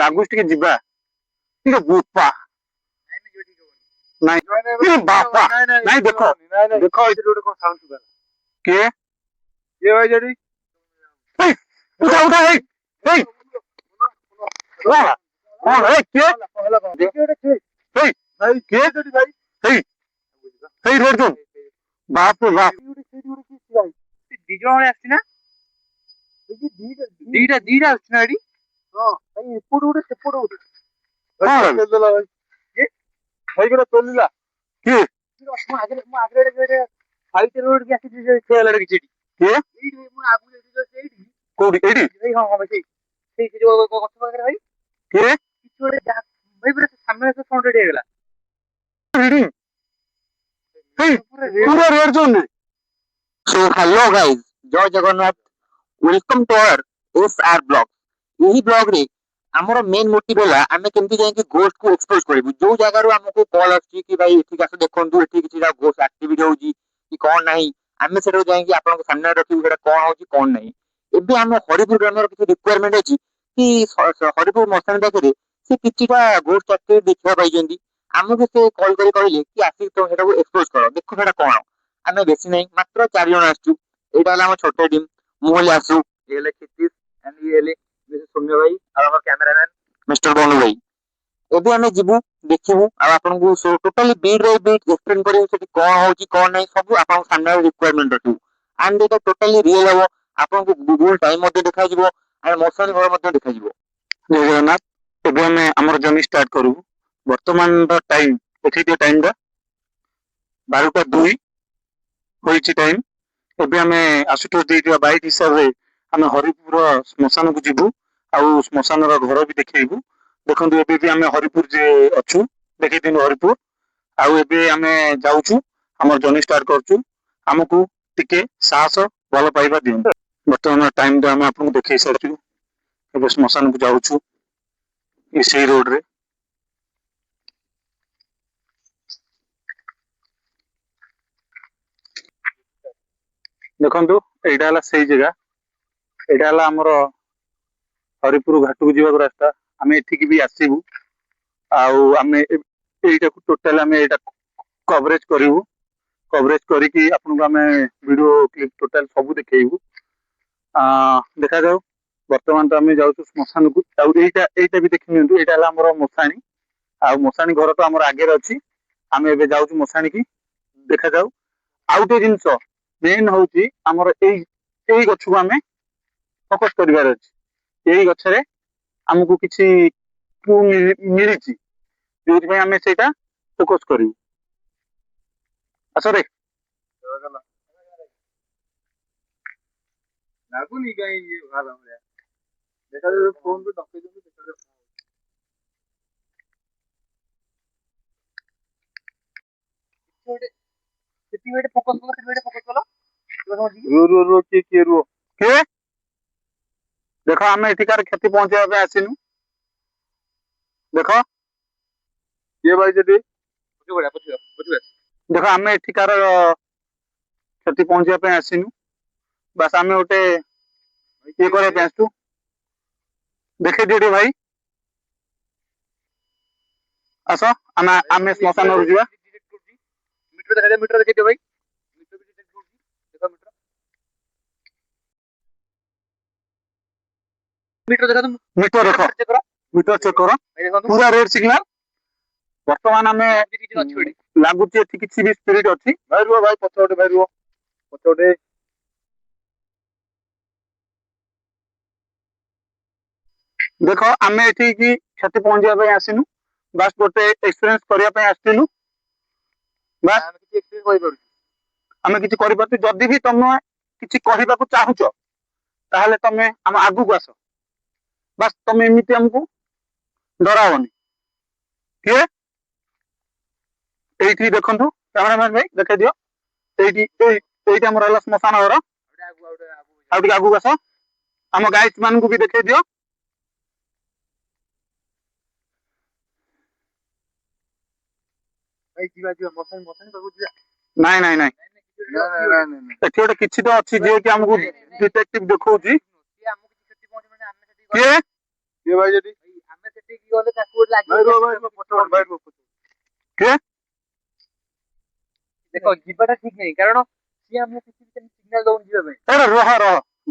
ଲାଗୁଛି ଟିକେ ଯିବା ଟିକେ ବୋପା ନାଇଁ ବାପା ନାଇଁ ଦେଖ ଦେଖ ଏଇଠି ଗୋଟେ କଣ ସାଉଣ୍ଡ ଶୁଭା କିଏ କିଏ ଭାଇ ଯଦି ଉଠା ଉଠା ହେଇ ହେଇ କଣ ହେଇ କିଏ ଭାଇ କିଏ ଯଦି ଭାଇ ହେଇ ହେଇ ରୋଡ ଯୋ ବାପ ବାପ ଦି ଜଣ ଭଳିଆ ଆସିଛି ନା ଦିଟା ଆସୁଛି ନା ଏଠି ହଁ ଭାଇ ଏପଟୁ ଗୋଟେ ସେପଟୁ ଗୋଟେ ଭାଇ ଗୋଟେ ତୋଲିଲା କିଏ ମୁଁ ଆଗରେ ସାଇକେଲ ରୋଡ ଆସିଛି ଖେଳ କିଛି କିଏ କୋଉଠି ଏଇଠି ହଁ ହଁ ଭାଇ ସେଇ ଯୋଉ ଗଛ ପାଖରେ ଭାଇ କିଏ କିଛି ଗୋଟେ ଭାଇ ପୁରା ସାମ୍ନା ସାଉଣ୍ଡ ହେଇଗଲା ପୁରା red zone So hello guys, जय Jagannath, welcome to our SR blog. यही ब्लॉग रे हमर मेन मोटिव होला आमे केमती जाय कि गोस्ट को एक्सपोज करबु जो जगह रो हमको कॉल आछि कि भाई एठी आसे देखंतु एठी किछि गोस्ट एक्टिविटी होउची कि कोन नाही आमे सेरो जाय कि आपन सामने रखि एटा कोन होउची कोन नाही। एबे हम हरिपुर ग्रामर किछि रिक्वायरमेंट अछि कि हरिपुर मसान पाखरे से किछिटा गोस्ट एक्टिविटी देखा पाइ जंदी हमको से कॉल करी कहले कि आसी तो हेटा को एक्सपोज करो देखो हेटा कोन आमे बेसी नहीं मात्र 4 जण आसु एटा हला हम छोटे टीम मोहले आसु एले क्षितिश एंड एले मिस्टर सौम्य भाई और हमर कैमरामैन मिस्टर बोनू भाई एबे हमें जिबु देखिबु आ आपन को totally beat by beat explain करियो से कोन होची कोन नहीं सब आपन सामने रिक्वायरमेंट रखु एंड एटा टोटली रियल हो आपन को गूगल टाइम मध्ये देखा जिवो आ मोशन घर मध्ये देखा जिवो। जय जगन्नाथ एबे हमें हमर जर्नी स्टार्ट करू वर्तमान द टाइम एठी दे टाइम दा 12:02 होइछि टाइम एबे हमें आशुतोष देइदिया बाइक हिसाब रे हमें हरिपुर श्मशान को जिबु आउ श्मशान रो घर भी देखैबु देखंतु एबे भी हमें हरिपुर जे अछु देखै दिनु हरिपुर आउ एबे हमें जाउछु हमर जर्नी स्टार्ट करछु हमकु टिके साहस भल पाइबा दियु वर्तमान टाइम दा हम आपन देखै सरछु एबे श्मशान को जाउछु इसी रोड रे देखंतु एटा हला सही जगह एटा हला हमर हरिपुर घाट को जीवा रास्ता आमे एठी भी आसीबू आउ आमे एटा को टोटल आमे एटा कवरेज करिवु कवरेज करिकि आपन को आमे वीडियो क्लिप टोटल सब देखैबू देखा जाऊ वर्तमान तो आमे जाउछु श्मशान को आउ एटा भी देखि नियंतु एटा हला हमर मोसाणी आउ मोसाणी घर तो हमर आगे अछि आमे एबे जाउछु मोसाणी की देखा जाऊ आउ ते जिंस मेन होउची हमर एई गछ को आमे फोकस करिवार अछि एई गछ रे हमकु किछि क्लू मिलिछि जोथि भाई आमे सेटा फोकस करिवु असरे लागुनी गाय ये भाला हमरा देखा फोन पे डकै दउ देखा किति बेटे फोकस कलो रो के रो के देखो आमे एठिकार क्षति पहुंचाबा पे आसिनु देखो ये भाई जदी देखो आमे एठिकार क्षति पहुंचाबा पे आसिनु बस आमे ओटे ये करे पे आसु देखे दियो भाई आसो आमे श्मशान रो जिवा मीटर देखे दियो भाई मीटर देखा तुम मीटर चेक करो पूरा रेड सिग्नल वर्तमान हमें लागुची एठी किछि भी स्पिरिट अछि भाई रुओ भाई पछोटे देखो आमे एठी की क्षति पहुंचिया पे आसिनु बस गोटे एक्सपीरियंस करिया पे आस्तिनु बस आमे किछि एक्सपीरियंस होई पड़ु आमे किछि करि परतु जदी भी तमे किछि कहिबा को चाहुचो ताहले तमे हम आगु को आसो बस तमे एमिति हमकु डरावनी के एठी देखंतु कैमरामैन भाई देखे दियो एठी हमर हला श्मशान घर आउटी आगु आसो हम गाइस मान को भी देखे दियो भाई जीवा मसान बाबू जीवा नहीं एठी ओटे किछि तो अछि जे कि हमकु डिटेक्टिव देखौची के भाई जदी ଠିକ ଗଲେ ତାକୁ ଗୋଟେ ଲାଗିବ କିଏ ଦେଖ ଯିବାଟା ଠିକ ନାହିଁ କାରଣ ସିଏ ଆମକୁ କିଛି ସିଗ୍ନାଲ ଦଉନି ଯିବା ପାଇଁ। ଆରେ ରହ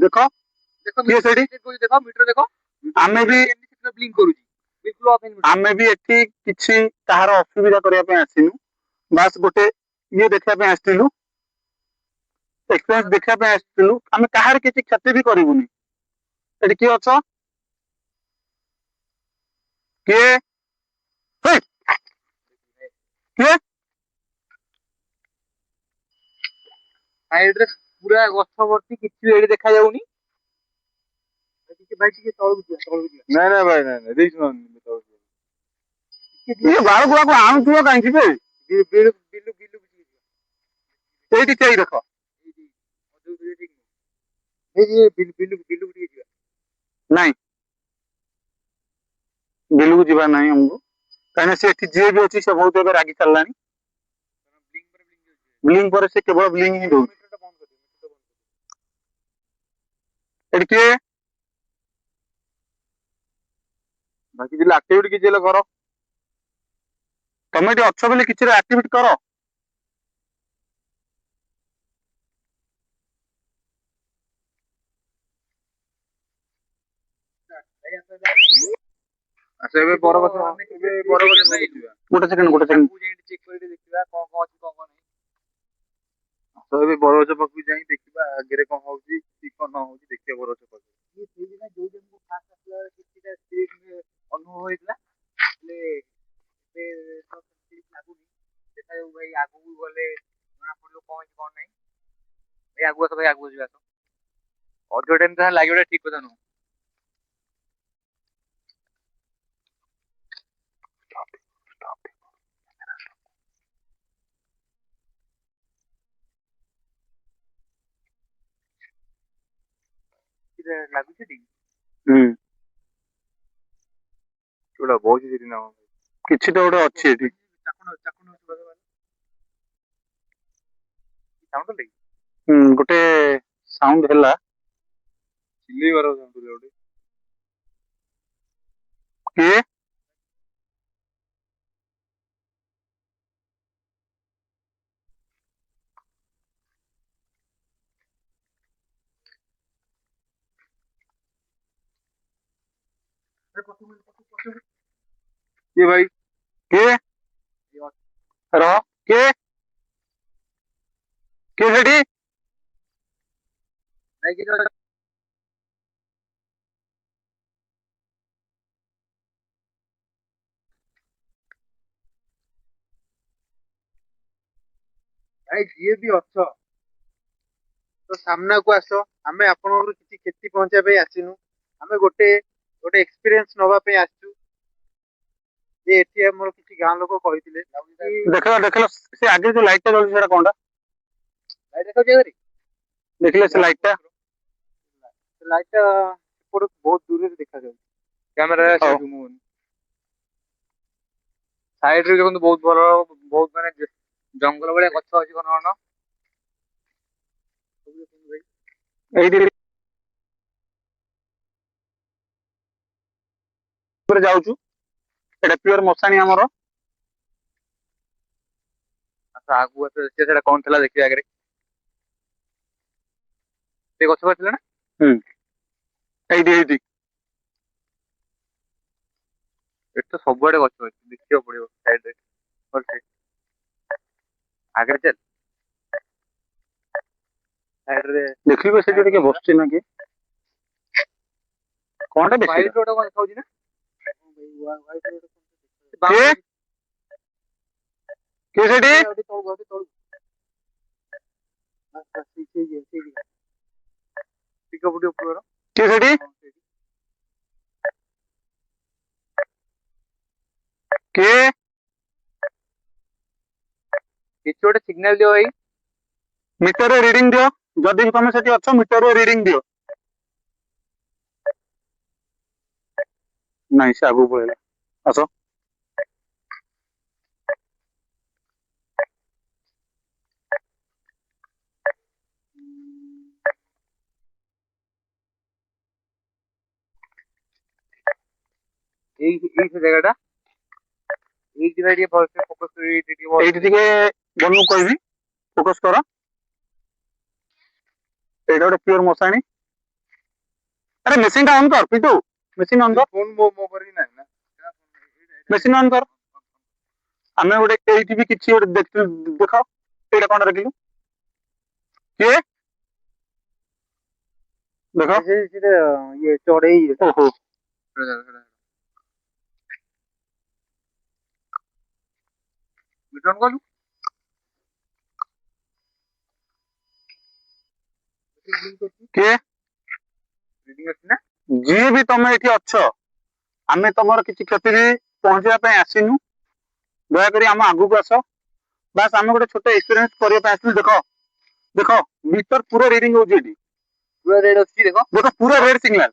ଦେଖ ଦେଖ କିଏ ସେଠି ଦେଖ ମିଟର ଦେଖ ଆମେ ବି ବ୍ଲିଙ୍କ କରୁଛି ବିଲକୁଲ ଅଫ୍ ହେଇନି। ଆମେ ବି ଏଠି କିଛି କାହାର ଅସୁବିଧା କରିବା ପାଇଁ ଆସିନୁ ବାସ୍ ଗୋଟେ ଇଏ ଦେଖିବା ପାଇଁ ଆସିଥିଲୁ ଏକ୍ସପିରିଏନ୍ସ ଦେଖିବା ପାଇଁ ଆସିଥିଲୁ ଆମେ କାହାର କିଛି କ୍ଷତି ବି କରିବୁନି। ଏଠି କିଏ ଅଛ କିଏ ହେଇ, କିଏ ସାଇଡରେ ପୁରା ଗଛ ଭର୍ତ୍ତି କିଛି ଏଠି ଦେଖା ଯାଉନି। ଭାଇ ଟିକେ ତଳକୁ ଯିବା ନାଇଁ ଭାଇ ନାଇଁ ଦେଇଛୁ ଇଏ ବାଳ ଗୁଡାକୁ ଆଣୁଥିବ କାହିଁକି ବେ ବିଲୁ ବିଲୁ ବିଲୁ ସେଇଠି କେହି ଦେଖ ନାଇଁ ବିଲକୁ ଯିବା ନାହିଁ ଆମକୁ କାହିଁକିନା ସେ ଏଠି ଯିଏ ବି ଅଛି ସେ ବହୁତ ଏବେ ରାଗି ସାରିଲାଣି। ବ୍ଲିଙ୍ଗ ପରେ ସେ କେବଳ ବ୍ଲିଙ୍ଗ ହିଁ ଦଉଛି। ଏଠି କିଏ ବାକି ଯଦି ଆକ୍ଟିଭିଟି କିଛି ହେଲେ କର। ତମେ ଏଠି ଅଛ ବୋଲି କିଛି ଆକ୍ଟିଭିଟି କର। ଆଚ୍ଛା ଏବେ ବରଗଛ ଯିବା। ଗୋଟେ ସେକେଣ୍ଡ ଚେକ୍ କରି ଦେଖିବା କଣ କଣ ଅଛି କଣ କଣ ନାହିଁ। ତ ଏବେ ବରଗଛ ପାଖକୁ ଯାଇ ଦେଖିବା ଆଗରେ କଣ ହଉଛି କି କଣ ନ ହଉଛି ଦେଖିବା ବରଗଛ ପାଖକୁ। ସେଇଦିନ ଯୋଉ ଦିନକୁ ଫାଷ୍ଟ ଆସିଲା ବେଳେ କିଛିଟା ଅନୁଭବ ହେଇଥିଲା ହେଲେ ଏବେ ତ ସେମିତି ଲାଗୁନି। ଦେଖାଯାଉ ଭାଇ ଆଗକୁ ଗଲେ ଜଣା ପଡିବ କଣ ହେଇଛି କଣ ନାହିଁ। ଭାଇ ଆଗକୁ ଆସ ଭାଇ ଆଗକୁ ଯିବା ତ ଅଧିକ ଟାଇମ ତାହା ଲାଗିବାଟା ଠିକ କଥା ନୁହଁ। ଲାଗୁଛି ଟି ଯୋଉଟା ବହୁତ ସେଠି ନା କିଛି ତ ଗୋଟେ ଅଛି ଏଠି ଗୋଟେ ସାଉଣ୍ଡ ହେଲା ଚିଲେଇବାର ଗୋଟେ କିଏ କିଏ ଭାଇ କିଏ ର କିଏ କିଏ ସେଠି ଭାଇ ଯିଏ ବି ଅଛ ତ ସାମ୍ନାକୁ ଆସ। ଆମେ ଆପଣଙ୍କର କିଛି କ୍ଷତି ପହଞ୍ଚିବା ପାଇଁ ଆସିନୁ। ଆମେ ଗୋଟେ ଏକ୍ସପିରିଏନ୍ସ ନବା ପାଇଁ ଆସିଛୁ ଯେ ଏଠି ଆମର କିଛି ଗାଁ ଲୋକ କହିଥିଲେ ଦେଖିଲ ସେ ଆଗରେ ଯୋଉ ଲାଇଟ୍ ଟା ଜଳୁଛି ସେଟା କଣଟା ଦେଖିଲେ ସେ ଲାଇଟ୍ ଟା ବହୁତ ଦୂରରେ ଦେଖାଯାଉଛି। କ୍ୟାମେରା ସାଇଡରେ ଦେଖନ୍ତୁ ବହୁତ ଭଲ ବହୁତ ମାନେ ଜଙ୍ଗଲ ଭଳିଆ ଗଛ ଅଛି କଣ ଏଇଠି ଯାଉଛୁ ଏଟା ପିଓର ମଶାଣି ଆମର। ଆଚ୍ଛା ଆଗକୁ ସେଟା କଣ ଥିଲା ଦେଖିବା ଆଗରେ ସେ ଗଛ ଥିଲା ନା ଏଇଠି ଏଠି ତ ସବୁଆଡେ ଗଛ ଅଛି ଦେଖିବାକୁ ପଡିବ ସାଇଡରେ ଆଗରେ ଚାଲ ସାଇଡରେ ଦେଖିବେ ସେଠି ଟିକେ ବସୁଛି ନା କି କଣଟା ଦେଖି ହ୍ୱାଇଟ ରୋଡ କଣ ଦେଖାଉଛି ନା କିଏ ସେଠି କିଏ ସେଠି କିଏ କିଛି ଗୋଟେ ସିଗ୍ନାଲ ଦିଅ ଭାଇ। ମିଟରରେ ରିଡିଂ ଦିଅ ଯଦି ତମେ ସେଠି ଅଛ ମିଟରରେ ରିଡିଂ ଦିଅ। ନାଇଁ ସେ ଆଗକୁ ପଳେଇଲା ଆସ এই ସେ ଜାଗାଟା ଏଇଠି ଭାଇ ଟିକେ ଭଲସେ ଫୋକସ୍ କରି ଏଇଠି ଟିକେ ଭଲସେ ଏଇଠି ଟିକେ ବନକୁ କହିବି ଫୋକସ କର। ଏଇଟା ଗୋଟେ ପିଓର ମଶାଣି। ଆରେ ମେସିନ ଟା ଅନ୍ କର ପିଟୁ, ମେସିନ ଅନ୍ କର, ଫୋନ୍ ମୋ ପାଖରେ ନାହିଁ ନା। ମେସିନ ଅନ୍ କର। ଆମେ ଗୋଟେ ଏଇଠି ବି କିଛି ଗୋଟେ ଦେଖ ଏଇଟା କଣ ଦେଖିଲୁ କିଏ ଦେଖ। ସେଟା ଇଏ ଚଢେଇ ଓହୋ ରିଟର୍ନ କଲୁ କିଏ ରିଡିଂ ଅଛି ନା ଯିଏ ବି ତମେ ଏଠି ଅଛ, ଆମେ ତମର କିଛି କ୍ଷତିରେ ପହଞ୍ଚିବା ପାଇଁ ଆସିନୁ। ଦୟାକରି ଆମ ଆଗକୁ ଆସ। ବାସ୍ ଆମେ ଗୋଟେ ଛୋଟ ଏକ୍ସପିରିଏନ୍ସ କରିବା ପାଇଁ ଆସିଲୁ। ଦେଖ ଦେଖ ମିଟର ପୁରା ରିଡିଂ ହଉଛି ଏଠି। ପୁରା ରେଡ୍ ଅଛି ଦେଖ ଦେଖ ପୁରା ରେଡ ସିଗ୍ନାଲ।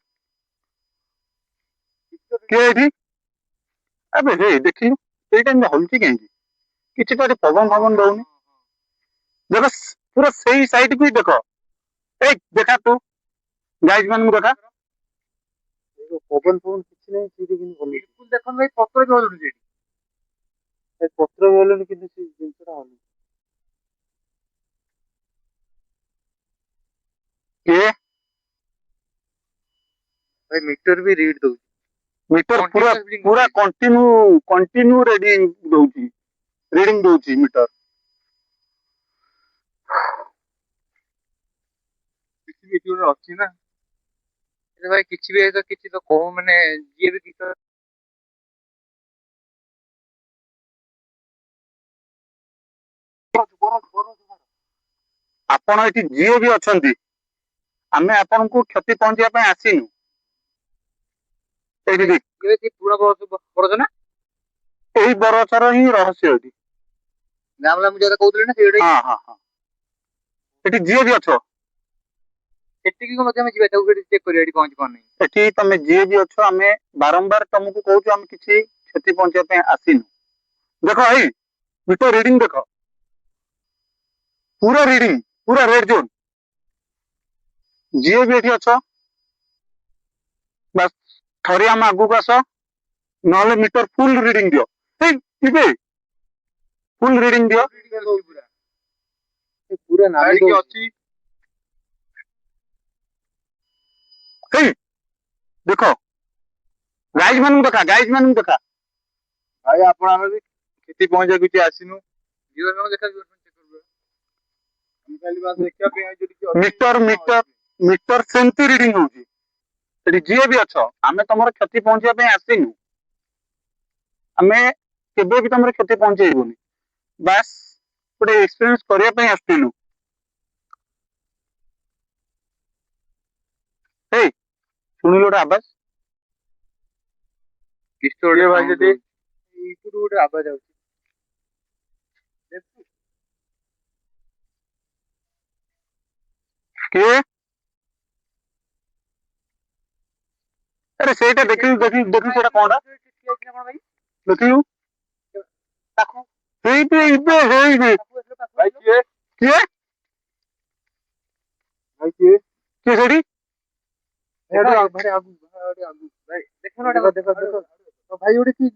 କିଏ ଏଠି ଏବେ ହେ ଦେଖିଲୁ ଏଇଟା ଏମିତି ହଲୁଛି କାହିଁକି? କିଛି ତ ଏଠି ପବନ ଫବନ ଦଉନି। ଦେଖ ପୁରା ସେଇ ସାଇଡ କୁ ଦେଖ। ଏଇ ଦେଖା ତୁ ଗାଇଜ ମାନଙ୍କୁ ଦେଖା। ପବନ ଫବନ କିଛି ନାହିଁ ସେଇଠି କିନ୍ତୁ ଭଲ ବିଲକୁଲ ଦେଖନ୍ତୁ ଭାଇ ପତ୍ର ବି ହଲୁନି ସେଇଠି ପତ୍ର ବି ହଲୁନି କିନ୍ତୁ ସେ ଜିନିଷଟା ହଲୁନି କିଏ ଭାଇ ମିଟର ବି ରିଡ୍ ଦଉଛି ମିଟର ପୁରା Continuous reading ପୁରା ଦଉଛି। କଣ୍ଟିନ୍ୟୁ ରିଡିଂ ଦଉଛି, ରିଡିଂ ଦଉଛି ମିଟର। କିଛି ବି ଏଠି ଗୋଟେ ଅଛି ନା। ଏ ଭାଇ କିଛି ବି କିଛି ତ କହୁ ମାନେ ଯିଏ ବି କିଛି ଆପଣ ଏଠି ଯିଏ ବି ଅଛନ୍ତି, ଆମେ ଆପଣଙ୍କୁ କ୍ଷତି ପହଞ୍ଚିବା ପାଇଁ ଆସିନୁ। ଏଇଠି ଦେଖ ଇଏ କି ପୁରୁଣା ବରଜ ନା ଏଇ ବରଛର ହିଁ ରହସ୍ୟ ଏଠି। ଗାଁ ବାଲା ମୁଁ ଯୋଉଟା କହୁଥିଲି ନା ସେଇଟା ହଁ ହଁ ହଁ ଏଠି ଯିଏ ବି ଅଛ, ସେଠିକି ମଧ୍ୟ ଆମେ ଯିବା ତାକୁ ସେଠି ଚେକ୍ କରିବା ଏଠି ପହଞ୍ଚି କଣ ନାହିଁ ଏଠି ତମେ ଯିଏ ବି ଅଛ, ଆମେ ବାରମ୍ବାର ତମକୁ କହୁଛୁ ଆମେ କିଛି କ୍ଷତି ପହଞ୍ଚିବା ପାଇଁ ଆସିନୁ। ଦେଖ ଏଇ ମିଟର ରିଡିଂ ଦେଖ, ପୁରା ରିଡିଂ, ପୁରା ରେଡ ଜୋନ୍। ଯିଏ ବି ଏଠି ଅଛ ବାସ୍ ଥରେ ଆମ ଆଗକୁ ଆସ, ନହେଲେ ମିଟର ଫୁଲ ରିଡିଂ ଦିଅ। ଏଇ ଯିବେ ଫୁଲ ରିଡିଂ ଦିଅ। ପୁରା ନାଲି ଭାଇ କିଏ ଅଛି? ହେଇ ଦେଖ ଗାଇଜ ମାନଙ୍କୁ ଦେଖା, ଗାଇଜ ମାନଙ୍କୁ ଦେଖା। ଭାଇ ଆପଣ ଆମେ ବି କ୍ଷତି ପହଞ୍ଚିବାକୁ କିଛି ଆସିନୁ। ଯିବା ଦେଖା ଯିବା ଚେକ୍ କରିବା ଆମେ ଖାଲି ବାସ୍ ଦେଖିବା ପାଇଁ ଆଇଛୁ ଟିକେ ଅଛି। ମିଟର ମିଟର ମିଟର ସେମିତି ରିଡିଂ ହଉଛି। ସେଠି ଯିଏ ବି ଅଛ, ଆମେ ତମର କ୍ଷତି ପହଞ୍ଚିବା ପାଇଁ ଆସିନୁ। ଆମେ କେବେ ବି ତମର କ୍ଷତି ପହଞ୍ଚେଇବୁନି। ବାସ୍ ଗୋଟେ ଏକ୍ସପିରିଏନ୍ସ କରିବା ପାଇଁ ଆସିଥିଲୁ। ହେଇ ଶୁଣିଲୁ ଗୋଟେ ଆବାଜ? କିଛି ତ ଗୋଟେ କିଏ ଭାଇ sound ସେଠି? ହଉଛି। ଏଇପଟୁ ଗୋଟେ ଆବାଜ ଆଉଛି କିଏ? ଆରେ ସେଇଟା ଦେଖିଲୁ ଦେଖିଲୁ ଦେଖିଲୁ ସେଇଟା କଣଟା ଦେଖିଲୁ? ହେଇବେ ହେଇବେ ହେଇବେ। ଭାଇ କିଏ? କିଏ ଭାଇ କିଏ? କିଏ ସେଠି? ଭାଇ ଦେଖ ଭାଇ ଗୋଟେ କି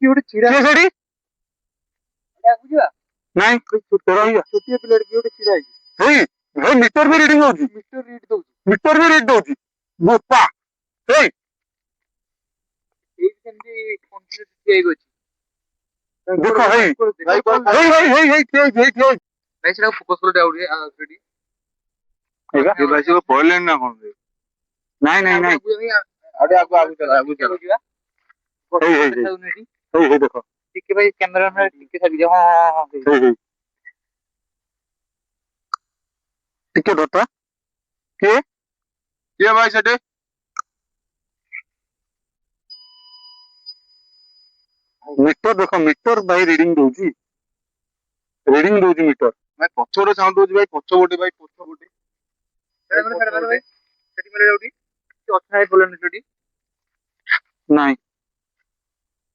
ଗୋଟେ ଛିଡା କିଏ ସେଠି? ଯିବା ନାଇଁ ରହିଯା। ଛୋଟିଆ ପିଲାଟେ କିଏ ଗୋଟେ ଛିଡା ହେଇଛି ହେଇ ହେଇ ମିଟର ବି ରିଡିଂ ହଉଛି, ମିଟର ରିଡ୍ ଦଉଛି ମିଟର ବି ରିଡ୍ ଦଉଛି। ବୋପା ହେଇ ଏଇଠି ସେମିତି କଣ୍ଟିନ୍ୟୁସ୍ ଠିଆ ହେଇକି ଅଛି ଦେଖ ହେଇ ଭାଇ ହେଇ ହେଇ ହେଇ ହେଇ ଠିଆ ହେଇଛି, ହେଇ ଠିଆ ହେଇଛି। ଭାଇ ସେଟା ଫୋକସ୍ କଲେ ଆଉ ଟିକେ ସେଠି ଏଇଟା କିଏ ଭାଇ ସବୁ ପଳେଇଲେଣି ନା କଣ? ନାଇଁ ନାଇଁ ନାଇଁ ଆଉ ଟିକେ ଆଗକୁ ଚାଲ ଆଗକୁ ଚାଲ। ଯିବା ହେଇ ହେଇ ହେଇ ଦେଖାଯାଉନି ଏଠି ହେଇ ହେଇ ଦେଖ ଟିକେ ଭାଇ କ୍ୟାମେରା ଟିକେ ଛାଡିଦିଅ ହଁ ହଁ ହଁ ହେଇ ହେଇ ଟିକେ ଧତା। କିଏ? କିଏ ଭାଇ ସେଠି? ମିଟର ଦେଖ, ମିଟର ଭାଇ ରିଡିଂ ଦଉଛି, ରିଡିଂ ଦଉଛି ମିଟର। ଭାଇ ପଛରେ ସାଉଣ୍ଡ ହଉଛି ଭାଇ, ପଛ ଗୋଟେ ଭାଇ ପଛ ଗୋଟେ। ସେଠି ମିଳେ ଯୋଉଠି ଅଥା ହେଇ ପଡିଲାନି ସେଠି ନାଇଁ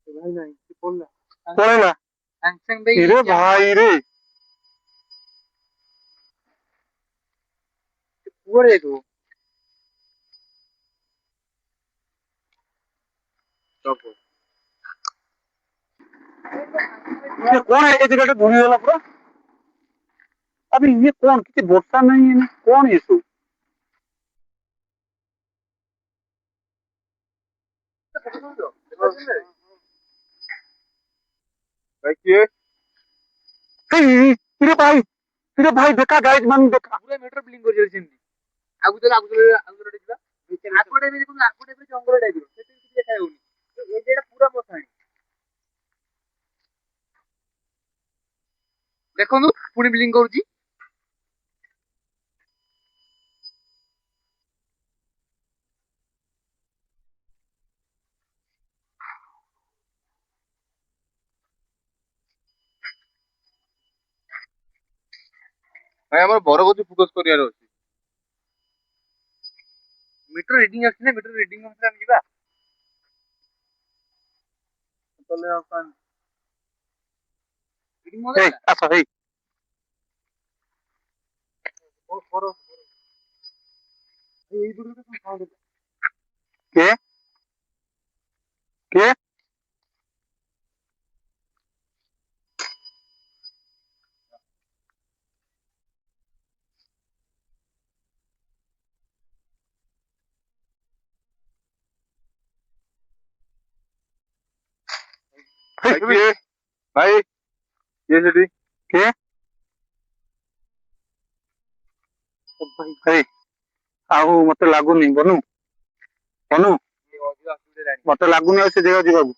ଭାଇ ନାଇଁ ସେ ପଡିଲା ପଳେଇଲା। ସାଙ୍ଗେ ସାଙ୍ଗେ ଇରେ ଭାଇ ରେ କୁଆଡେ ଯାଇଥିବ ଚକ ये कौन है? ये जगह धुनी वाला पूरा। अभी ये कौन? किसी बोलता नहीं है, कौन ये सब? देखिए तेरे भाई देखा गाइस मन देखा। पूरा मीटर ब्लिंक कर जेमती आगुदरे ଯିବା ଆଗଟେ ବି ଦେଖନ୍ତୁ ଆଗଟେ ବି ଜଙ୍ଗଲ ଟାଇପର ସେଠି କିଛି ଦେଖା ଯାଉନି ଏ ଯେଟା ପୁରା ମଶାଣି ଦେଖନ୍ତୁ ପୁଣି ବ୍ଲିଙ୍କ୍ କରୁଛି ଭାଇ ଆମର ବରଗତି ଫୋକସ୍ କରିବାର ଅଛି। ମିଟର ରିଡିଂ ଆସୁଛି ନା ମିଟର ରିଡିଂ ଅନୁସାରେ ଆମେ ଯିବା ତାହେଲେ ଆପଣ ରିଡିଂ ମତେ ଆସ ହେଇ ଏଇ ଦୂରରେ କଣ ସାଉଣ୍ଡ କେ କେ ଭାଇ କିଏ? ଭାଇ କିଏ ସେଠି? କିଏ? ଭାଇ ଆଉ ମତେ ଲାଗୁନି ବନୁ ଅଧିକ ଅସୁବିଧା ଜାଣି ମତେ ଲାଗୁନି ଆଉ ସେ ଜାଗା ଯିବାକୁ।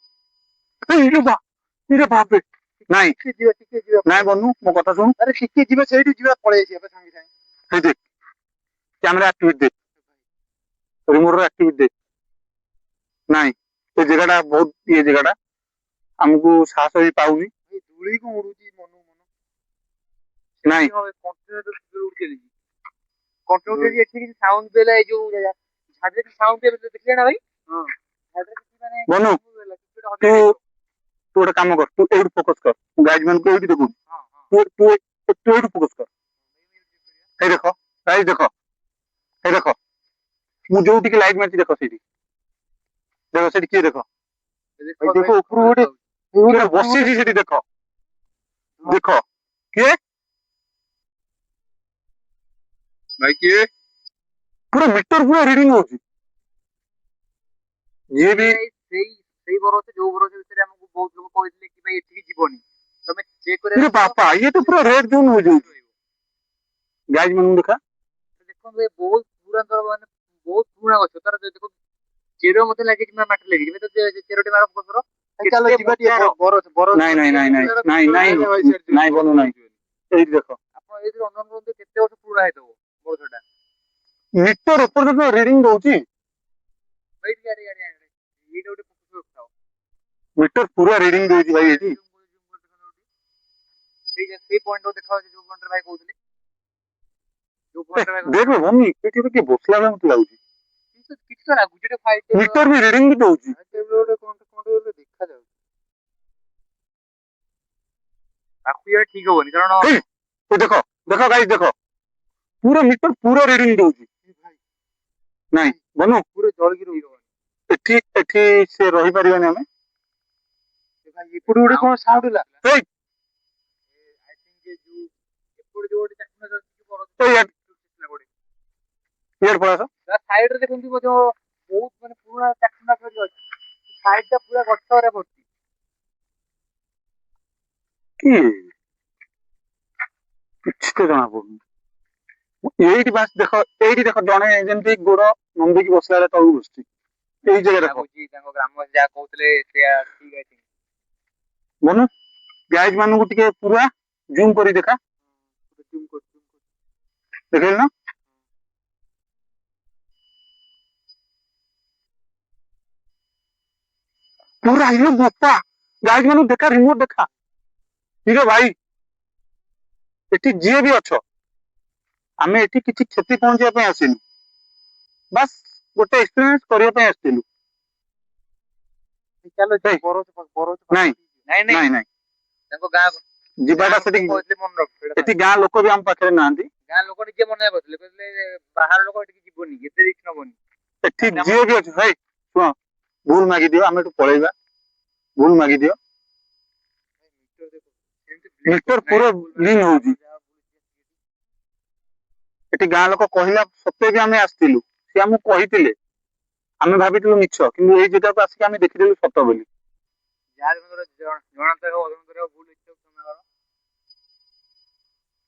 ଇରେ ବାପେ ନାଇଁ ଟିକେ ଯିବା ନାଇଁ ବନୁ ମୋ କଥା ଶୁଣୁ। ଆରେ ଟିକେ ଯିବା ସେଇଠି ଯିବା ପଳେଇ ଆସିବା ଏବେ ସାଙ୍ଗେ ସାଙ୍ଗେ ହେଇ ଦେख କ୍ୟାମେରା ଆକ୍ଟିଭିଟି देख रिमोट ର ଆକ୍ଟିଭିଟି देख ନାଇଁ ସେ ଜାଗାଟା ବହୁତ ଇଏ ଜାଗାଟା ଆମକୁ ସାହସ ବି ପାଉନି। ଏଇ ଧୂଳି କଣ ଉଡୁଛି ମନ ନାଇଁ କଣ୍ଟିନ୍ୟୁ ଚାଲିଛି କଣ୍ଟିନ୍ୟୁ ଏଠି କିଛି ସାଉଣ୍ଡ ଦେଲା ଏଇ ଯୋଉ ଝାଡିରେ ସାଉଣ୍ଡ ଦେଖିଲେ ନା ଭାଇ ଝାଡିରେ କିଛି ମାନେ ବନୁ ତୁ ତୁ ଗୋଟେ କାମ କର ତୁ ଏଇଠି ଫୋକସ କର ଗାଇଡ ମାନଙ୍କୁ ଏଇଠି ଦେଖୁ ତୁ ଏଇଠି ଫୋକସ କର। ହେଇ ଦେଖ ଗାଇଜ ଦେଖ ହେଇ ଦେଖ ମୁଁ ଯୋଉଠିକି ଲାଇଟ୍ ମାରିଛି ଦେଖ ସେଇଠି ଦେଖ ସେଠି କିଏ ଦେଖ ଦେଖ ଉପରୁ ଗୋଟେ କିଏ ବସିଛି ସେଠି ଦେଖ ଦେଖ କିଏ ଭାଇ କିଏ ପୁରା ମିଟର ପୁରା ରିଡିଙ୍ଗ ହଉଛି ଇଏ ବି ସେଇ ବରଷ ଯୋଉ ବରଷ ଭିତରେ ଆମକୁ ବହୁତ ଲୋକ କହିଥିଲେ କି ଭାଇ ଏଠିକି ଯିବନି ତମେ ଚେକ୍ ଇରେ କରିବା ବାପା ଇଏ ତ ପୁରା ରେଡ ଜୋନ୍ ହେଇଯାଉଛି ଗାଇଜ ମାନଙ୍କୁ ଦେଖା ଦେଖନ୍ତୁ ଏ ବହୁତ ପୁରାତନ ମାନେ ବହୁତ ପୁରୁଣା ଗଛ ତାର ଦେଖନ୍ତୁ ଚେର ମତେ ଲାଗିଛି ନା ମାଟି ଲାଗିଛି ତ ଚେରଟି ମାର ପତ୍ର ଚାଲ ଯିବା ଟିକେ ବର ନାଇଁ ନାଇଁ ନାଇଁ ନାଇଁ ନାଇଁ ନାଇଁ ନାଇଁ ବନୁ ନାଇଁ ଏଇଠି ଦେଖ ଆପଣ ଏଇଥିରେ ଅନୁମାନ କରନ୍ତୁ କେତେ ବର୍ଷ ପୁରୁଣା ହେଇଥିବ ବରଷଟା ମିଟର ଏପର୍ଯ୍ୟନ୍ତ ରିଡିଙ୍ଗ ଦଉଛି ଭାଇ ଟିକେ ଆଡେ ଆଡେ ଆଡେ ଏଇଟା ଗୋଟେ ଫୋକସ୍ ରଖାଅ ମିଟର ପୁରା ରିଡିଙ୍ଗ ଦଉଛି ଭାଇ ଏଠି ସେଇ ପଏଣ୍ଟ ଦେଖାଉଛି ଯୋଉ ପଏଣ୍ଟରେ ଭାଇ କହୁଥିଲେ ଯୋଉ ପଏଣ୍ଟରେ ଭାଇ ଦେଖ ଭୂମି ଏଠି ଗୋଟେ କିଏ ବସିଲା ବେଳେ ମତେ ଲାଗୁଛି କିଛି ତ ଲାଗୁଛି ଗୋଟେ ଫାଇଟ୍ ମିଟର ବି ରିଡିଙ୍ଗ ବି ଦଉଛି ଗୋଟେ କଣ ଦେଖାଯାଉଛି ତାକୁ ଇଏ ଠିକ ହବନି କାରଣ ଏ ଦେଖ ଦେଖ ଗାଇଜ ଦେଖ ପୁରା ମିଟର ପୁରା ରିଡିଙ୍ଗ ଦଉଛି ନାଇଁ ବନୁ ପୁରା ଜଳିକି ରହିବ ଏଠି ଏଠି ସେ ରହିପାରିବାନି ଆମେ ଏପଟେ ଗୋଟେ କଣ ସାଉଣ୍ଡ ହେଲା ଏଇ ଆଇ ଥିଙ୍କ ଯୋଉ ଏପଟେ ଯୋଉ ଗୋଟେ ଚାକୁଣ୍ଡା ଯାଉଛି ବଡ ଇଆଡେ ପଳା ଆସ ତା ସାଇଡରେ ଦେଖନ୍ତୁ ଯୋଉ ବହୁତ ମାନେ ପୁରୁଣା ଚାକୁଣ୍ଡା ଅଛି ସାଇଡଟା ପୁରା ଗଛରେ ଭର୍ତ୍ତି କି କିଛି ତ ଜଣା ପଡୁନି ଏଇଠି ବାସ ଦେଖ ଏଇଠି ଦେଖ ଜଣେ ଯେମିତି ଗୋଡ ନମ୍ବିକି ବସିଲା ବେଳେ ତଳକୁ ବସୁଛି ଏଇ ଜାଗା ଦେଖ ଲାଗୁଛି ତାଙ୍କ ଗ୍ରାମବାସୀ ଯାହା କହୁଥିଲେ ସେଇଆ ଠିକ ଅଛି ବନୁ ଗାଇଜ ମାନଙ୍କୁ ଟିକେ ପୁରା ଜୁମ କରି ଦେଖା ଦେଖିଲ ନା ପୁରା ଇଏ ବୋପା ଗାଇଜ ମାନଙ୍କୁ ଦେଖା ରିମୋଟ ଦେଖା ହିରୋ ଭାଇ ଏଠି ଯିଏ ବି ଅଛ ଆମେ ଏଠି କିଛି କ୍ଷତି ପହଞ୍ଚିବା ପାଇଁ ଆସିନୁ ବାସ୍ ଗୋଟେ ଏକ୍ସପିରିଏନ୍ସ କରିବା ପାଇଁ ଆସିଥିଲୁ ଚାଲ ନାଇଁ ନାଇଁ ନାଇଁ ନାଇଁ ତାଙ୍କ ଗାଁ ଯିବାଟା ସେଠି କହିଥିଲେ ମନେ ରଖ ଏଠି ଗାଁ ଲୋକ ବି ଆମ ପାଖରେ ନାହାନ୍ତି ଗାଁ ଲୋକ ନିଜେ ମନେ କରିଥିଲେ କହିଥିଲେ ବାହାର ଲୋକ ଏଠିକି ଯିବନି ଏତେ ରିସ୍କ ନବନି ଏଠି ଯିଏ ବି ଅଛି ଭାଇ ଶୁଣ ଭୁଲ ମାଗିଦିଅ ଆମେ ଏଠୁ ପଳେଇବା ଭୁଲ ମାଗିଦିଅ ମିଟର ପୁରା ବ୍ଲିଙ୍ଗ ହଉଛି। ଏଠି ଗାଁ ଲୋକ କହିଲା ସତ୍ତ୍ୱେ ବି ଆମେ ଆସିଥିଲୁ, ସେ ଆମକୁ କହିଥିଲେ, ଆମେ ଭାବିଥିଲୁ ମିଛ, କିନ୍ତୁ ଏଇ ଜାଗାକୁ ଆସିକି ଆମେ ଦେଖିଦେଲୁ ସତ ବୋଲି। ଯାହା ଜଣାନ୍ତର ଅଜଣାନ୍ତର ଭୁଲ ହେଇଛି କ୍ଷମା କର।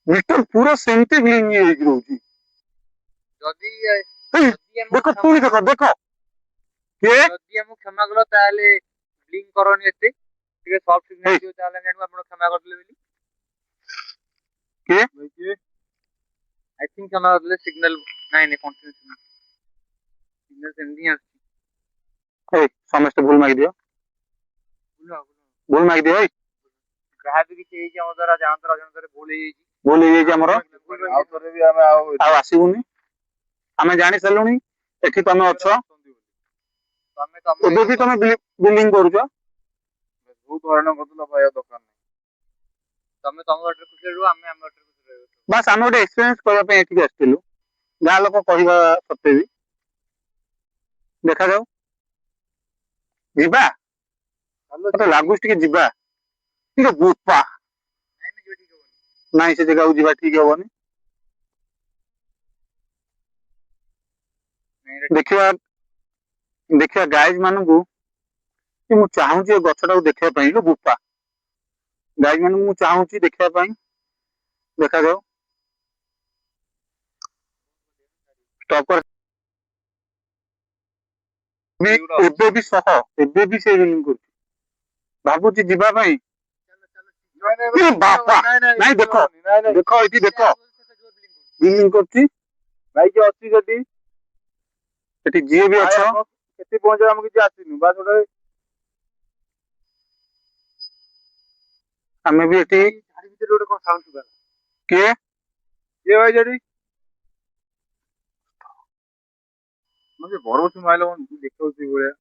ମିଟର ପୁରା ସେମିତି ବ୍ଲିଙ୍ଗ ହେଇକି ରହୁଛି। ଯଦି ହେଇ, ଯଦି ଆମକୁ ଦେଖ ପୁଣି ଦେଖ ଦେଖ କିଏ ଯଦି ଆମକୁ କ୍ଷମା କଲ ତାହେଲେ ବ୍ଲିଙ୍କ୍ କରନି ଏତେ ଟିକେ ସଫ୍ଟ ସିଗ୍ନାଲ ହେଇ। ଦିଅ ତାହେଲେ ଆମେ ଆପଣ କ୍ଷମା କରିଦେଲେ ବୋଲି କିଏ ଆଇ ଥିଙ୍କ କ୍ଷମା କରିଦେଲେ ସିଗ୍ନାଲ ନାଇଁ ନାଇଁ କଣ୍ଟିନ୍ୟୁ ସିଗ୍ନାଲ ସେମିତି ହିଁ ଆସୁଛି। ହେଇ, ସମସ୍ତେ ଭୁଲ ମାଗିଦିଅ, ବୁଝ ଭୁଲ ମାଗିଦିଅ। ହେଇ, ଯାହା ବି କିଛି ହେଇଛି ଆମ ଦ୍ୱାରା ଜାଣନ୍ତର ଅଜାଣତରେ ଭୁଲ ହେଇଯାଇଛି। ଭୁଲ ହେଇଯାଇଛି ଆମର, ଆଉ ଥରେ ବି ଆମେ ଆଉ ଆସିବୁନି। ଆମେ ଜାଣି ସାରିଲୁଣି ଏଠି ତମେ ଅଛ, ତମେ ତମ ଏବେ ବି ତମେ ବିଲିଂ କରୁଛ। ବହୁତ ହଇରାଣ କରୁଥିଲ ଭାଇ ଦୋକାନ ତମେ ତମ ବାଟରେ ଖୁସିରେ ରୁହ ଆମେ ଆମ ବାଟରେ ଖୁସିରେ ରହିବୁ। ବାସ୍ ଆମେ ଗୋଟେ ଏକ୍ସପିରିଏନ୍ସ କରିବା ପାଇଁ ଏଠିକି ଆସିଥିଲୁ, ଗାଁ ଲୋକ କହିବା ସତ୍ତ୍ୱେ ବି। ଦେଖାଯାଉ, ଯିବା, ମତେ ଲାଗୁଛି ଟିକେ ଯିବା। ଟିକେ ବୋପା ନାଇଁ ନାଇଁ ଯିବା ଠିକ ହବନି। ନାଇଁ, ସେ ଜାଗାକୁ ଯିବା ଠିକ ହବନି। ନାଇଁ ଏଇଟା ଦେଖିବା ଦେଖିବା ଗାଇଜ ମାନଙ୍କୁ କି ମୁଁ ଚାହୁଁଛି ଏ ଗଛଟାକୁ ଦେଖିବା ପାଇଁ। ଲୋ ବୋପା, ଗାଇଜ ମାନଙ୍କୁ ମୁଁ ଚାହୁଁଛି ଦେଖିବା ପାଇଁ। ଦେଖାଯାଉ, ଷ୍ଟପ୍ କର। ଏବେ ବି ସହ, ଏବେ ବି ସେ ବିଲିଂ କରୁଛି। ଭାବୁଛି ଯିବା ପାଇଁ। ଏ ବାପା, ନାଇଁ ଦେଖ ଦେଖ, ଏଇଠି ଦେଖ ବିଲିଂ କରୁଛି। ଭାଇ କିଏ ଅଛି ସେଠି ସେଠି ଯିଏ ବି ଅଛ, କେତେ ପହଞ୍ଚିବ ଆମେ କିଛି ଆସିନୁ ବାସ୍ ଗୋଟେ ଆମେ ବି ଏଠି। ଧାଡ଼ି ଭିତରେ ଗୋଟେ କଣ ସାଉଣ୍ଡ ଶୁଭା କିଏ କିଏ ଭାଇ ସେଠି ମତେ ବଡ ବସ ମାଇଲ ଦେଖାଉଛି ଭଳିଆ